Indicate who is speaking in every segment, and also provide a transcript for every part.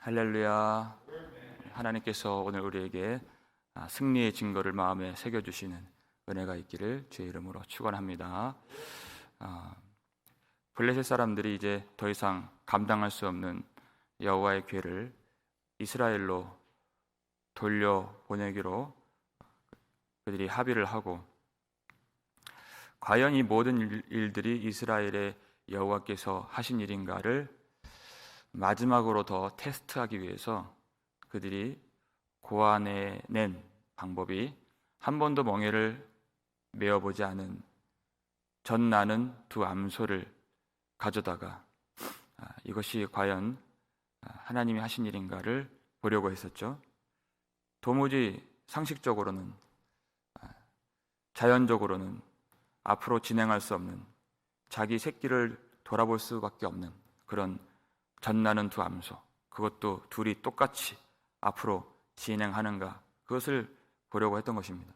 Speaker 1: 할렐루야. 하나님께서 오늘 우리에게 승리의 증거를 마음에 새겨주시는 은혜가 있기를 주의 이름으로 축원합니다. 블레셋 사람들이 이제 더 이상 감당할 수 없는 여호와의 궤를 이스라엘로 돌려보내기로 그들이 합의를 하고, 과연 이 모든 일들이 이스라엘의 여호와께서 하신 일인가를 마지막으로 더 테스트하기 위해서 그들이 고안해낸 방법이 한 번도 멍에를 메어보지 않은 전 나는 두 암소를 가져다가 이것이 과연 하나님이 하신 일인가를 보려고 했었죠. 도무지 상식적으로는, 자연적으로는 앞으로 진행할 수 없는, 자기 새끼를 돌아볼 수밖에 없는 그런 전나는 두 암소, 그것도 둘이 똑같이 앞으로 진행하는가, 그것을 보려고 했던 것입니다.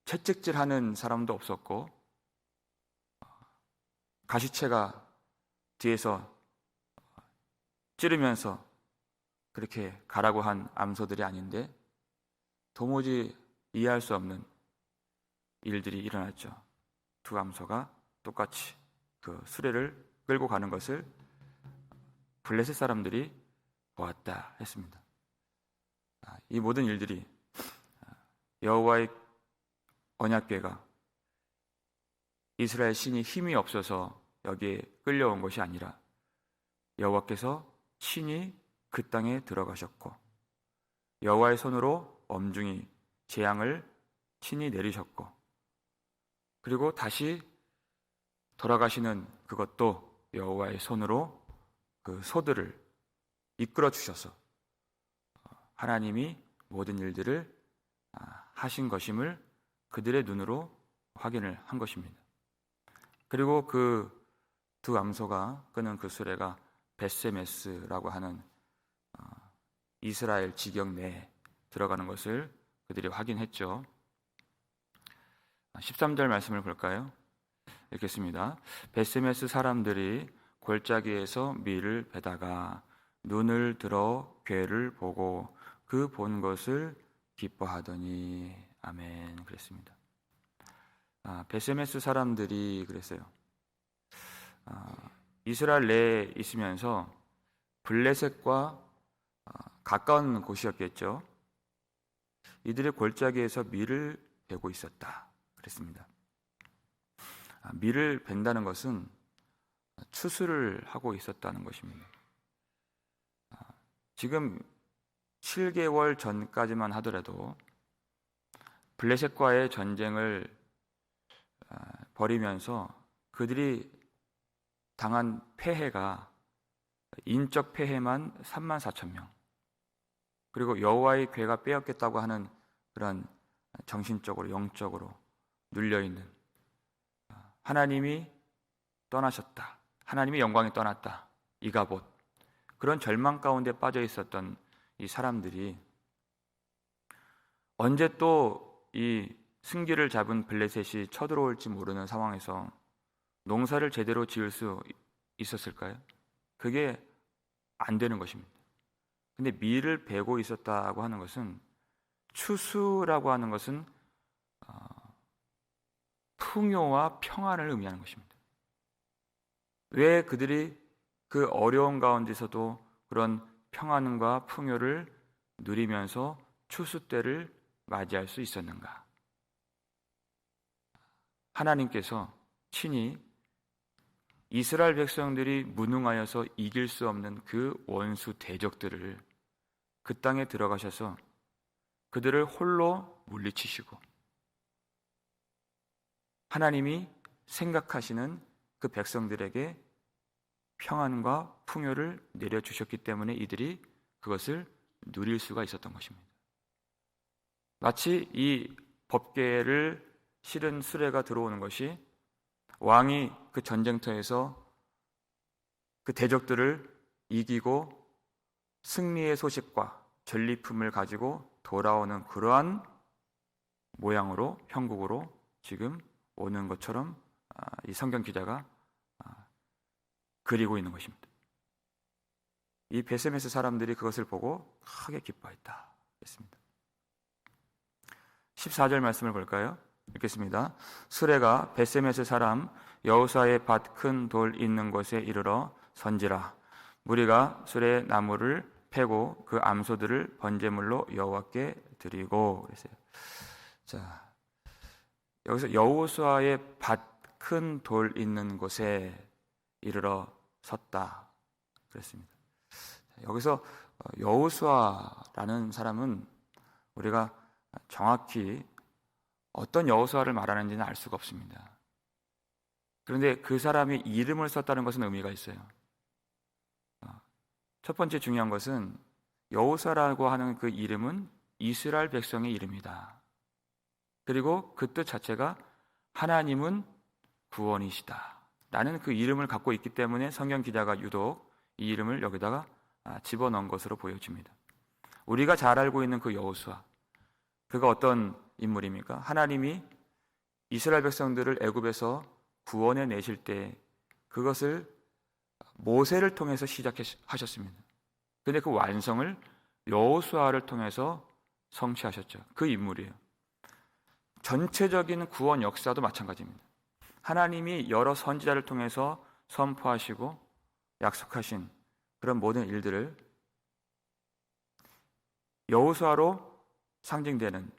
Speaker 1: 채찍질하는 사람도 없었고, 가시채가 뒤에서 찌르면서 그렇게 가라고 한 암소들이 아닌데 도무지 이해할 수 없는 일들이 일어났죠. 두 암소가 똑같이 그 수레를 끌고 가는 것을 블레셋 사람들이 보았다 했습니다. 이 모든 일들이 여호와의 언약궤가 이스라엘 신이 힘이 없어서 여기에 끌려온 것이 아니라 여호와께서 친히 그 땅에 들어가셨고 여호와의 손으로 엄중히 재앙을 친히 내리셨고, 그리고 다시 돌아가시는 그것도 여호와의 손으로 그 소들을 이끌어 주셔서 하나님이 모든 일들을 하신 것임을 그들의 눈으로 확인을 한 것입니다. 그리고 그 두 암소가 끄는 그 수레가 벳세메스라고 하는 이스라엘 지경 내에 들어가는 것을 그들이 확인했죠. 13절 말씀을 볼까요? 읽겠습니다. 벳세메스 사람들이 골짜기에서 밀을 베다가 눈을 들어 궤를 보고 그 본 것을 기뻐하더니. 아멘. 그랬습니다. 벳세메스 사람들이 그랬어요. 이스라엘 내에 있으면서 블레셋과 가까운 곳이었겠죠. 이들의 골짜기에서 밀을 베고 있었다 그랬습니다. 밀을 벤다는 것은 추수를 하고 있었다는 것입니다. 지금 7개월 전까지만 하더라도 블레셋과의 전쟁을 벌이면서 그들이 당한 폐해가 인적 폐해만 34,000명, 그리고 여호와의 궤가 빼앗겼다고 하는 그런 정신적으로 영적으로 눌려있는, 하나님이 떠나셨다, 하나님의 영광이 떠났다, 이가봇, 그런 절망 가운데 빠져 있었던 이 사람들이 언제 또 이 승기를 잡은 블레셋이 쳐들어올지 모르는 상황에서 농사를 제대로 지을 수 있었을까요? 그게 안 되는 것입니다. 근데 밀을 베고 있었다고 하는 것은, 추수라고 하는 것은 풍요와 평안을 의미하는 것입니다. 왜 그들이 그 어려운 가운데서도 그런 평안과 풍요를 누리면서 추수 때를 맞이할 수 있었는가? 하나님께서 친히 이스라엘 백성들이 무능하여서 이길 수 없는 그 원수 대적들을 그 땅에 들어가셔서 그들을 홀로 물리치시고, 하나님이 생각하시는 그 백성들에게 평안과 풍요를 내려주셨기 때문에 이들이 그것을 누릴 수가 있었던 것입니다. 마치 이 법궤를 실은 수레가 들어오는 것이 왕이 그 전쟁터에서 그 대적들을 이기고 승리의 소식과 전리품을 가지고 돌아오는 그러한 모양으로, 형국으로 지금 오는 것처럼 이 성경 기자가 그리고 있는 것입니다. 이 베세메스 사람들이 그것을 보고 크게 기뻐했다 했습니다. 14절 말씀을 볼까요? 읽겠습니다. 수레가 베세메스 사람 여호수아의 밭 큰 돌 있는 곳에 이르러 선지라. 무리가 수레 나무를 패고 그 암소들을 번제물로 여호와께 드리고 그랬어요. 자, 여기서 여호수아의 밭 큰 돌 있는 곳에 이르러 섰다 그랬습니다. 여기서 여호수아라는 사람은 우리가 정확히 어떤 여호수아를 말하는지는 알 수가 없습니다. 그런데 그 사람이 이름을 썼다는 것은 의미가 있어요. 첫 번째 중요한 것은 여호수아라고 하는 그 이름은 이스라엘 백성의 이름이다. 그리고 그 뜻 자체가 하나님은 구원이시다 라는 그 이름을 갖고 있기 때문에 성경 기자가 유독 이 이름을 여기다가 집어넣은 것으로 보여집니다. 우리가 잘 알고 있는 그 여호수아, 그가 어떤 인물입니까? 하나님이 이스라엘 백성들을 애굽에서 구원해 내실 때 그것을 모세를 통해서 시작하셨습니다. 그런데 그 완성을 여호수아를 통해서 성취하셨죠. 그 인물이에요. 전체적인 구원 역사도 마찬가지입니다. 하나님이 여러 선지자를 통해서 선포하시고 약속하신 그런 모든 일들을 여호수아로 상징되는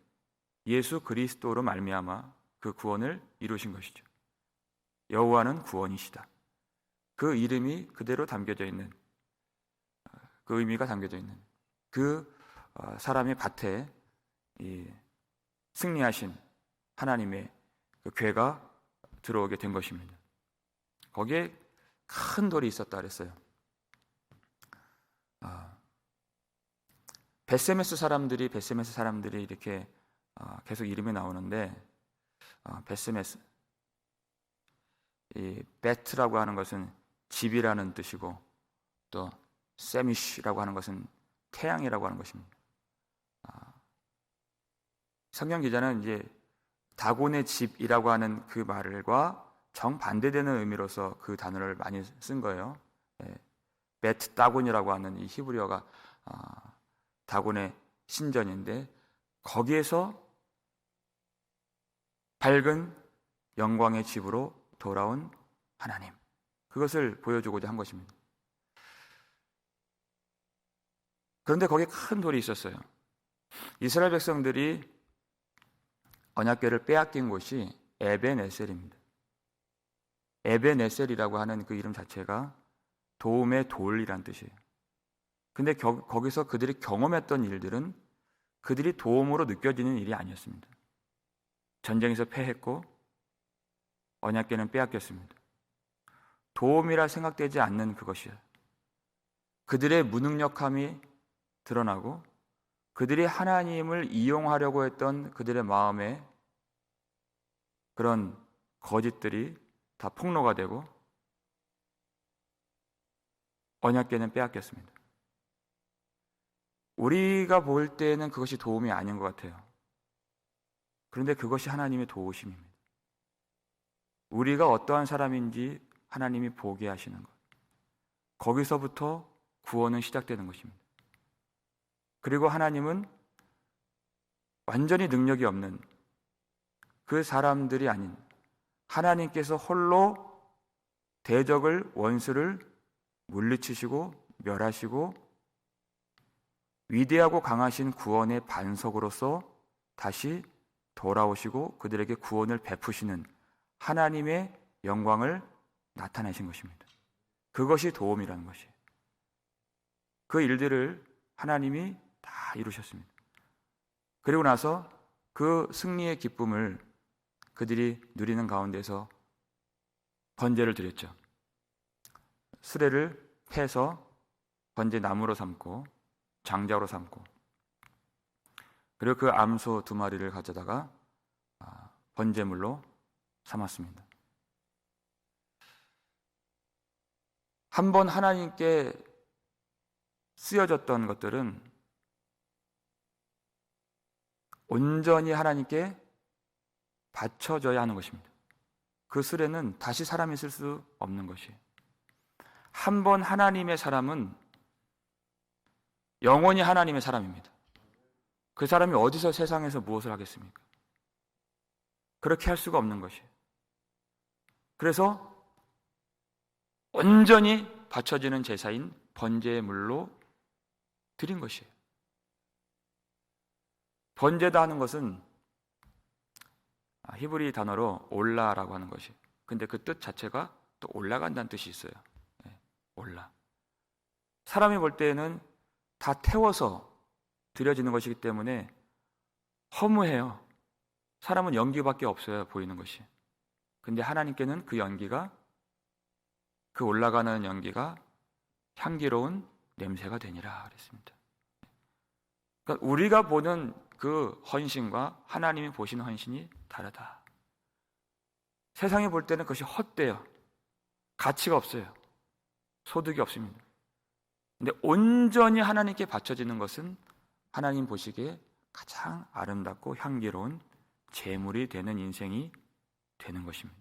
Speaker 1: 예수 그리스도로 말미암아 그 구원을 이루신 것이죠. 여호와는 구원이시다. 그 이름이 그대로 담겨져 있는, 그 의미가 담겨져 있는 그 사람의 밭에 승리하신 하나님의 그 괴가 들어오게 된 것입니다. 거기에 큰 돌이 있었다 그랬어요. 베세메스 사람들이 이렇게 계속 이름이 나오는데, 베세메스, 이 베트라고 하는 것은 집이라는 뜻이고, 또 세미시라고 하는 것은 태양이라고 하는 것입니다. 성경 기자는 이제 다곤의 집이라고 하는 그 말과 정반대되는 의미로서 그 단어를 많이 쓴 거예요. 베트 다곤이라고 하는 이 히브리어가 다곤의 신전인데, 거기에서 밝은 영광의 집으로 돌아온 하나님, 그것을 보여주고자 한 것입니다. 그런데 거기에 큰 돌이 있었어요. 이스라엘 백성들이 언약궤를 빼앗긴 곳이 에벤에셀입니다. 에벤에셀이라고 하는 그 이름 자체가 도움의 돌이란 뜻이에요. 근데 거기서 그들이 경험했던 일들은 그들이 도움으로 느껴지는 일이 아니었습니다. 전쟁에서 패했고 언약궤는 빼앗겼습니다. 도움이라 생각되지 않는 그것이에요. 그들의 무능력함이 드러나고 그들이 하나님을 이용하려고 했던 그들의 마음에 그런 거짓들이 다 폭로가 되고 언약궤는 빼앗겼습니다. 우리가 볼 때는 그것이 도움이 아닌 것 같아요. 그런데 그것이 하나님의 도우심입니다. 우리가 어떠한 사람인지 하나님이 보게 하시는 것. 거기서부터 구원은 시작되는 것입니다. 그리고 하나님은 완전히 능력이 없는 그 사람들이 아닌 하나님께서 홀로 대적을, 원수를 물리치시고 멸하시고 위대하고 강하신 구원의 반석으로서 다시 돌아오시고 그들에게 구원을 베푸시는 하나님의 영광을 나타내신 것입니다. 그것이 도움이라는 것이에요. 그 일들을 하나님이 다 이루셨습니다. 그리고 나서 그 승리의 기쁨을 그들이 누리는 가운데서 번제를 드렸죠. 수레를 패서 번제 나무로 삼고 장작으로 삼고, 그리고 그 암소 2마리를 가져다가 번제물로 삼았습니다. 한번 하나님께 쓰여졌던 것들은 온전히 하나님께 바쳐져야 하는 것입니다. 그 수레는 다시 사람이 쓸 수 없는 것이에요. 한 번 하나님의 사람은 영원히 하나님의 사람입니다. 그 사람이 어디서 세상에서 무엇을 하겠습니까? 그렇게 할 수가 없는 것이에요. 그래서 온전히 바쳐지는 제사인 번제의 물로 드린 것이에요. 번제다 하는 것은 히브리 단어로 올라라고 하는 것이에요. 근데 그 뜻 자체가 또 올라간다는 뜻이 있어요. 올라. 사람이 볼 때에는 다 태워서 드려지는 것이기 때문에 허무해요. 사람은 연기밖에 없어요, 보이는 것이. 근데 하나님께는 그 연기가, 그 올라가는 연기가 향기로운 냄새가 되니라 그랬습니다. 그러니까 우리가 보는 그 헌신과 하나님이 보시는 헌신이 다르다. 세상이 볼 때는 그것이 헛되요. 가치가 없어요. 소득이 없습니다. 근데 온전히 하나님께 바쳐지는 것은 하나님 보시기에 가장 아름답고 향기로운 제물이 되는 인생이 되는 것입니다.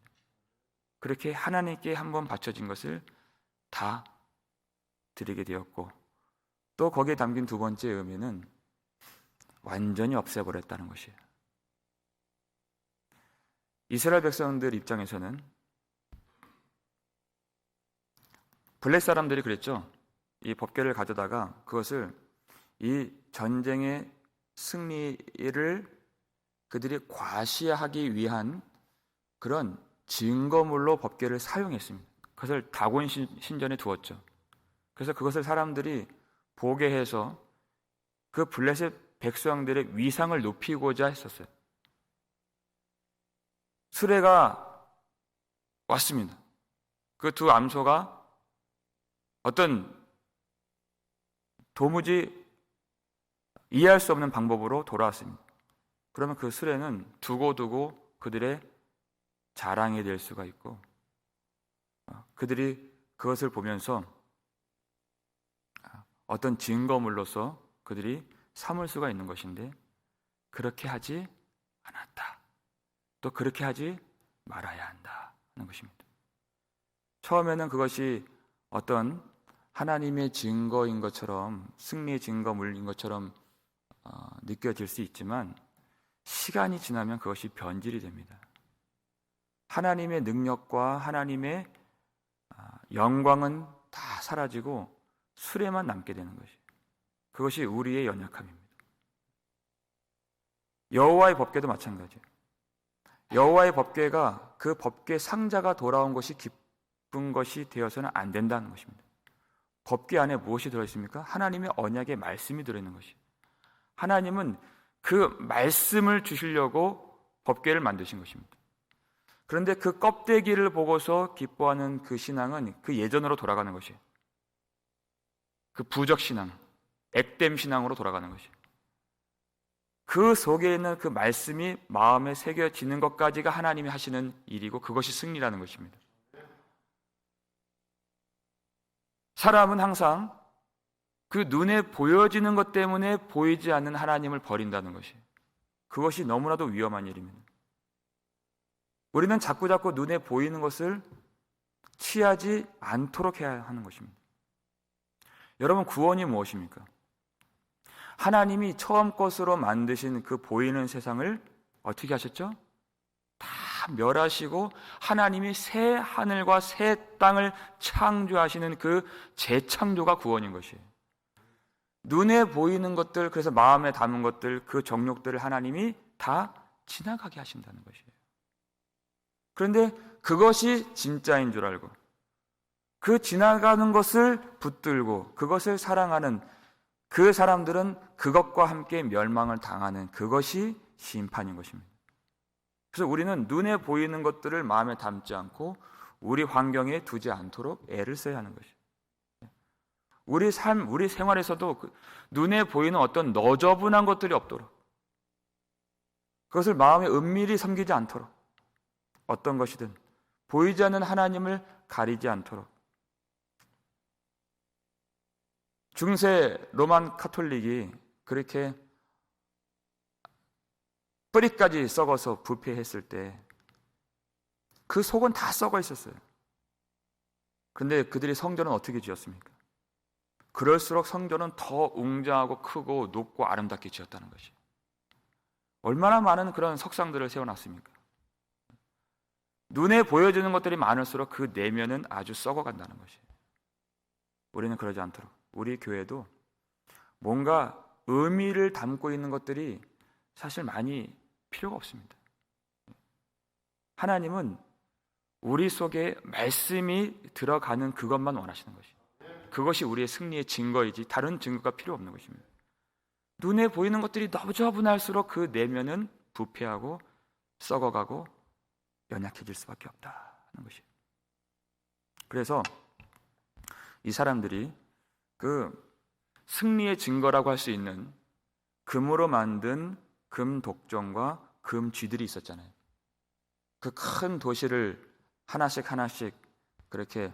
Speaker 1: 그렇게 하나님께 한번 바쳐진 것을 다 드리게 되었고, 또 거기에 담긴 두 번째 의미는 완전히 없애버렸다는 것이에요. 이스라엘 백성들 입장에서는 블레 사람들이 그랬죠. 이 법궤를 가져다가 그것을 이 전쟁의 승리를 그들이 과시하기 위한 그런 증거물로 법궤를 사용했습니다. 그것을 다곤 신전에 두었죠. 그래서 그것을 사람들이 보게 해서 그 블레셋 백성들의 위상을 높이고자 했었어요. 수레가 왔습니다. 그 두 암소가 어떤 도무지 이해할 수 없는 방법으로 돌아왔습니다. 그러면 그 수레는 두고두고 그들의 자랑이 될 수가 있고, 그들이 그것을 보면서 어떤 증거물로서 그들이 삼을 수가 있는 것인데, 그렇게 하지 않았다. 또 그렇게 하지 말아야 한다 하는 것입니다. 처음에는 그것이 어떤 하나님의 증거인 것처럼, 승리의 증거물인 것처럼 느껴질 수 있지만 시간이 지나면 그것이 변질이 됩니다. 하나님의 능력과 하나님의 영광은 다 사라지고 수레만 남게 되는 것이에요. 그것이 우리의 연약함입니다. 여호와의 법궤도 마찬가지예요. 여호와의 법궤가, 그 법궤 상자가 돌아온 것이 기쁜 것이 되어서는 안 된다는 것입니다. 법궤 안에 무엇이 들어있습니까? 하나님의 언약의 말씀이 들어있는 것이에요. 하나님은 그 말씀을 주시려고 법궤를 만드신 것입니다. 그런데 그 껍데기를 보고서 기뻐하는 그 신앙은 그 예전으로 돌아가는 것이에요. 그 부적 신앙, 액땜 신앙으로 돌아가는 것이에요. 그 속에 있는 그 말씀이 마음에 새겨지는 것까지가 하나님이 하시는 일이고, 그것이 승리라는 것입니다. 사람은 항상 그 눈에 보여지는 것 때문에 보이지 않는 하나님을 버린다는 것이, 그것이 너무나도 위험한 일입니다. 우리는 자꾸자꾸 눈에 보이는 것을 취하지 않도록 해야 하는 것입니다. 여러분, 구원이 무엇입니까? 하나님이 처음 것으로 만드신 그 보이는 세상을 어떻게 하셨죠? 다 멸하시고 하나님이 새 하늘과 새 땅을 창조하시는 그 재창조가 구원인 것이에요. 눈에 보이는 것들, 그래서 마음에 담은 것들, 그 정욕들을 하나님이 다 지나가게 하신다는 것이에요. 그런데 그것이 진짜인 줄 알고 그 지나가는 것을 붙들고 그것을 사랑하는 그 사람들은 그것과 함께 멸망을 당하는, 그것이 심판인 것입니다. 그래서 우리는 눈에 보이는 것들을 마음에 담지 않고 우리 환경에 두지 않도록 애를 써야 하는 것이에요. 우리 삶, 우리 생활에서도 눈에 보이는 어떤 너저분한 것들이 없도록, 그것을 마음에 은밀히 섬기지 않도록, 어떤 것이든 보이지 않는 하나님을 가리지 않도록. 중세 로만 카톨릭이 그렇게 뿌리까지 썩어서 부패했을 때 그 속은 다 썩어 있었어요. 그런데 그들이 성전은 어떻게 지었습니까? 그럴수록 성전은 더 웅장하고 크고 높고 아름답게 지었다는 것이. 얼마나 많은 그런 석상들을 세워놨습니까? 눈에 보여지는 것들이 많을수록 그 내면은 아주 썩어간다는 것이. 우리는 그러지 않도록 우리 교회도 뭔가 의미를 담고 있는 것들이 사실 많이 필요가 없습니다. 하나님은 우리 속에 말씀이 들어가는 그것만 원하시는 것이. 그것이 우리의 승리의 증거이지 다른 증거가 필요 없는 것입니다. 눈에 보이는 것들이 너무저분할수록 그 내면은 부패하고 썩어가고 연약해질 수밖에 없다는 것이에요. 그래서 이 사람들이 그 승리의 증거라고 할 수 있는 금으로 만든 금 독종과 금 쥐들이 있었잖아요. 그 큰 도시를 하나씩 그렇게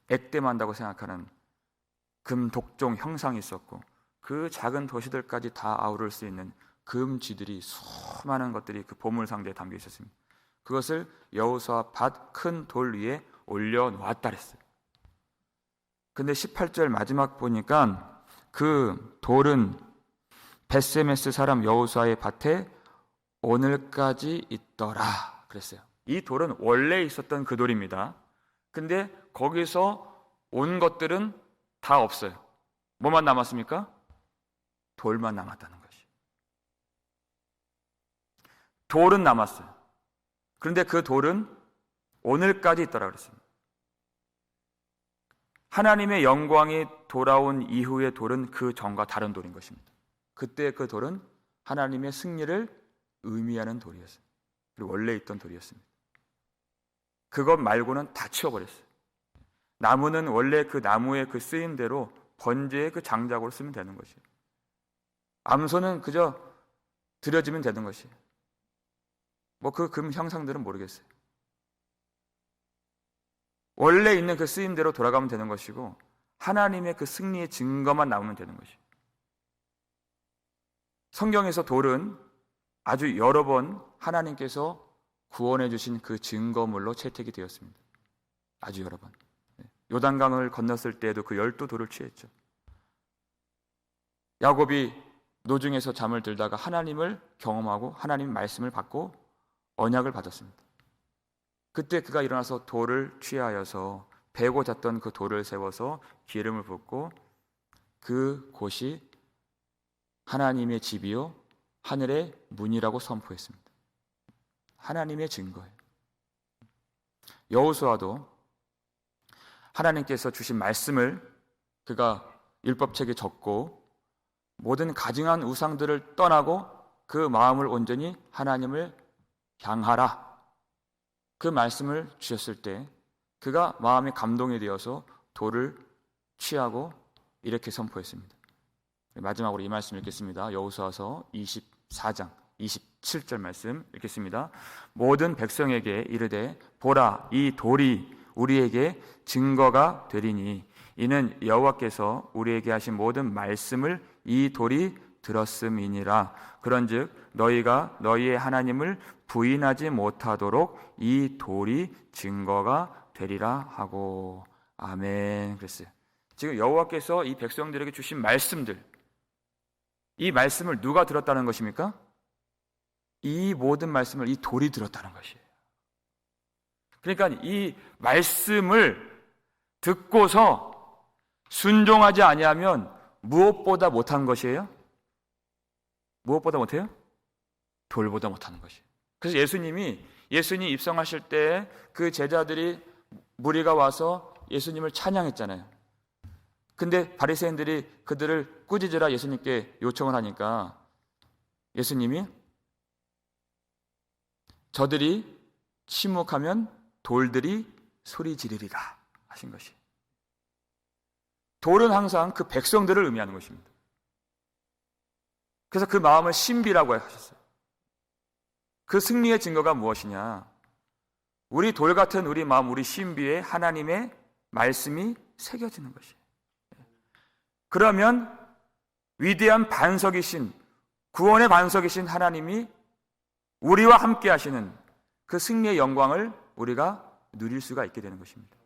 Speaker 1: 액땜한다고 생각하는 금 독종 형상이 있었고, 그 작은 도시들까지 다 아우를 수 있는 금 쥐들이 수많은 것들이 그 보물 상자에 담겨 있었습니다. 그것을 여호수아 밭 큰 돌 위에 올려놓았다 그랬어요. 근데 18절 마지막 보니까 그 돌은 벳세메스 사람 여호수아의 밭에 오늘까지 있더라 그랬어요. 이 돌은 원래 있었던 그 돌입니다. 근데 거기서 온 것들은 다 없어요. 뭐만 남았습니까? 돌만 남았다는 것이. 돌은 남았어요. 그런데 그 돌은 오늘까지 있더라 그랬습니다. 하나님의 영광이 돌아온 이후의 돌은 그 전과 다른 돌인 것입니다. 그때 그 돌은 하나님의 승리를 의미하는 돌이었어요. 그리고 원래 있던 돌이었습니다. 그것 말고는 다 치워버렸어요. 나무는 원래 그 나무의 그 쓰임대로 번제의 그 장작으로 쓰면 되는 것이에요. 암소는 그저 들여지면 되는 것이에요. 뭐 그 금 형상들은 모르겠어요. 원래 있는 그 쓰임대로 돌아가면 되는 것이고, 하나님의 그 승리의 증거만 남으면 되는 것이에요. 성경에서 돌은 아주 여러 번 하나님께서 구원해 주신 그 증거물로 채택이 되었습니다. 아주 여러 번. 요단강을 건넜을 때에도 그 12돌을 취했죠. 야곱이 노중에서 잠을 들다가 하나님을 경험하고 하나님 말씀을 받고 언약을 받았습니다. 그때 그가 일어나서 돌을 취하여서 베고 잤던 그 돌을 세워서 기름을 붓고 그 곳이 하나님의 집이요 하늘의 문이라고 선포했습니다. 하나님의 증거예요. 여호수아도 하나님께서 주신 말씀을 그가 율법책에 적고 모든 가증한 우상들을 떠나고 그 마음을 온전히 하나님을 향하라, 그 말씀을 주셨을 때 그가 마음에 감동이 되어서 돌을 취하고 이렇게 선포했습니다. 마지막으로 이 말씀 읽겠습니다. 여호수아서 24장 27절 말씀 읽겠습니다. 모든 백성에게 이르되 보라, 이 돌이 우리에게 증거가 되리니 이는 여호와께서 우리에게 하신 모든 말씀을 이 돌이 들었음이니라. 그런즉 너희가 너희의 하나님을 부인하지 못하도록 이 돌이 증거가 되리라 하고. 아멘. 그랬어요. 지금 여호와께서 이 백성들에게 주신 말씀들, 이 말씀을 누가 들었다는 것입니까? 이 모든 말씀을 이 돌이 들었다는 것이에요. 그러니까 이 말씀을 듣고서 순종하지 아니하면 무엇보다 못한 것이에요? 무엇보다 못해요? 돌보다 못하는 것이에요. 그래서 예수님 입성하실 때 그 제자들이 무리가 와서 예수님을 찬양했잖아요. 근데 바리새인들이 그들을 꾸짖으라 예수님께 요청을 하니까 예수님이 저들이 침묵하면 돌들이 소리 지르리라 하신 것이. 돌은 항상 그 백성들을 의미하는 것입니다. 그래서 그 마음을 신비라고 하셨어요. 그 승리의 증거가 무엇이냐? 우리 돌 같은 우리 마음, 우리 신비에 하나님의 말씀이 새겨지는 것이에요. 그러면 위대한 반석이신, 구원의 반석이신 하나님이 우리와 함께 하시는 그 승리의 영광을 우리가 누릴 수가 있게 되는 것입니다.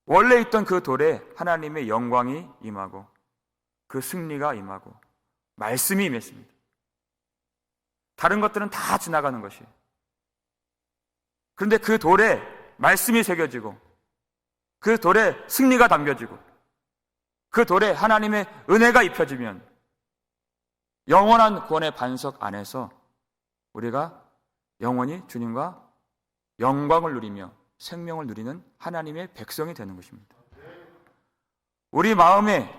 Speaker 1: 원래 있던 그 돌에 하나님의 영광이 임하고 그 승리가 임하고 말씀이 임했습니다. 다른 것들은 다 지나가는 것이에요. 그런데 그 돌에 말씀이 새겨지고 그 돌에 승리가 담겨지고 그 돌에 하나님의 은혜가 입혀지면 영원한 구원의 반석 안에서 우리가 영원히 주님과 영광을 누리며 생명을 누리는 하나님의 백성이 되는 것입니다. 우리 마음에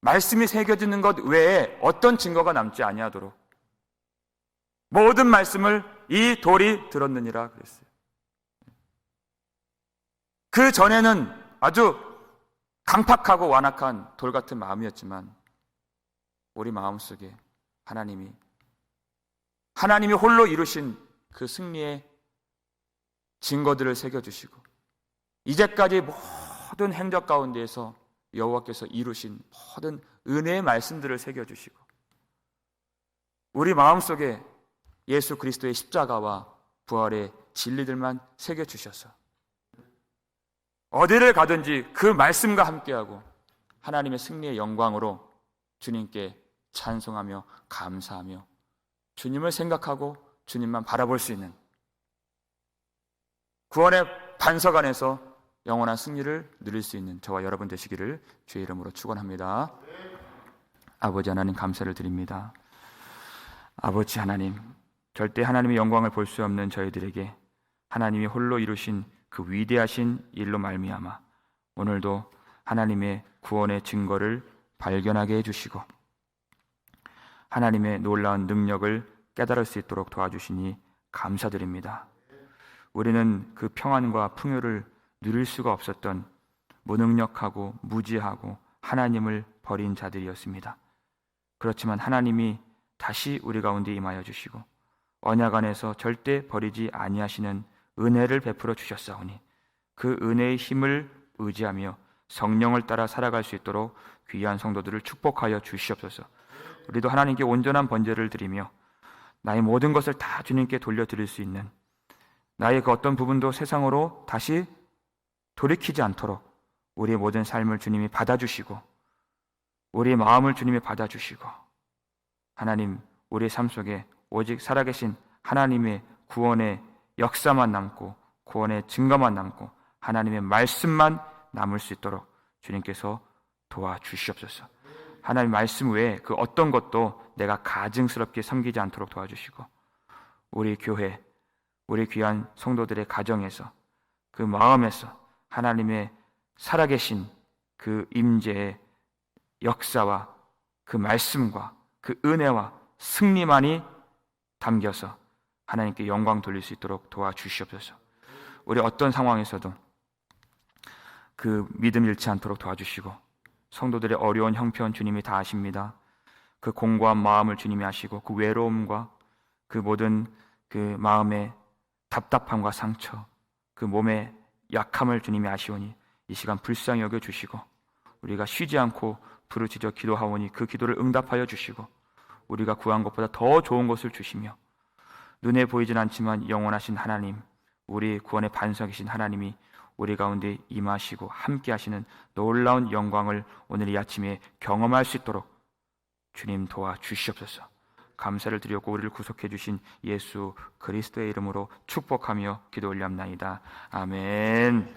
Speaker 1: 말씀이 새겨지는 것 외에 어떤 증거가 남지 아니하도록 모든 말씀을 이 돌이 들었느니라 그랬어요. 그 전에는 아주 강팍하고 완악한 돌 같은 마음이었지만 우리 마음속에 하나님이 홀로 이루신 그 승리의 증거들을 새겨주시고 이제까지 모든 행적 가운데에서 여호와께서 이루신 모든 은혜의 말씀들을 새겨주시고 우리 마음속에 예수 그리스도의 십자가와 부활의 진리들만 새겨주셔서 어디를 가든지 그 말씀과 함께하고 하나님의 승리의 영광으로 주님께 찬송하며 감사하며 주님을 생각하고 주님만 바라볼 수 있는 구원의 반석 안에서 영원한 승리를 누릴 수 있는 저와 여러분 되시기를 주의 이름으로 축원합니다. 아버지 하나님 감사를 드립니다. 아버지 하나님, 절대 하나님의 영광을 볼 수 없는 저희들에게 하나님이 홀로 이루신 그 위대하신 일로 말미암아 오늘도 하나님의 구원의 증거를 발견하게 해주시고 하나님의 놀라운 능력을 깨달을 수 있도록 도와주시니 감사드립니다. 우리는 그 평안과 풍요를 누릴 수가 없었던 무능력하고 무지하고 하나님을 버린 자들이었습니다. 그렇지만 하나님이 다시 우리 가운데 임하여 주시고 언약 안에서 절대 버리지 아니하시는 은혜를 베풀어 주셨사오니 그 은혜의 힘을 의지하며 성령을 따라 살아갈 수 있도록 귀한 성도들을 축복하여 주시옵소서. 우리도 하나님께 온전한 번제를 드리며 나의 모든 것을 다 주님께 돌려드릴 수 있는 나의 그 어떤 부분도 세상으로 다시 돌이키지 않도록 우리의 모든 삶을 주님이 받아주시고 우리의 마음을 주님이 받아주시고 하나님 우리의 삶 속에 오직 살아계신 하나님의 구원의 역사만 남고 구원의 증거만 남고 하나님의 말씀만 남을 수 있도록 주님께서 도와주시옵소서. 하나님의 말씀 외에 그 어떤 것도 내가 가증스럽게 섬기지 않도록 도와주시고 우리 교회, 우리 귀한 성도들의 가정에서 그 마음에서 하나님의 살아계신 그 임재의 역사와 그 말씀과 그 은혜와 승리만이 담겨서 하나님께 영광 돌릴 수 있도록 도와주시옵소서. 우리 어떤 상황에서도 그 믿음 잃지 않도록 도와주시고 성도들의 어려운 형편 주님이 다 아십니다. 그 공고한 마음을 주님이 아시고 그 외로움과 그 모든 그 마음의 답답함과 상처, 그 몸의 약함을 주님이 아시오니 이 시간 불쌍히 여겨주시고 우리가 쉬지 않고 부르짖어 기도하오니 그 기도를 응답하여 주시고 우리가 구한 것보다 더 좋은 것을 주시며 눈에 보이진 않지만 영원하신 하나님, 우리 구원의 반석이신 하나님이 우리 가운데 임하시고 함께 하시는 놀라운 영광을 오늘 이 아침에 경험할 수 있도록 주님 도와주시옵소서. 감사를 드렸고 우리를 구속해 주신 예수 그리스도의 이름으로 축복하며 기도 올리옵나이다. 아멘.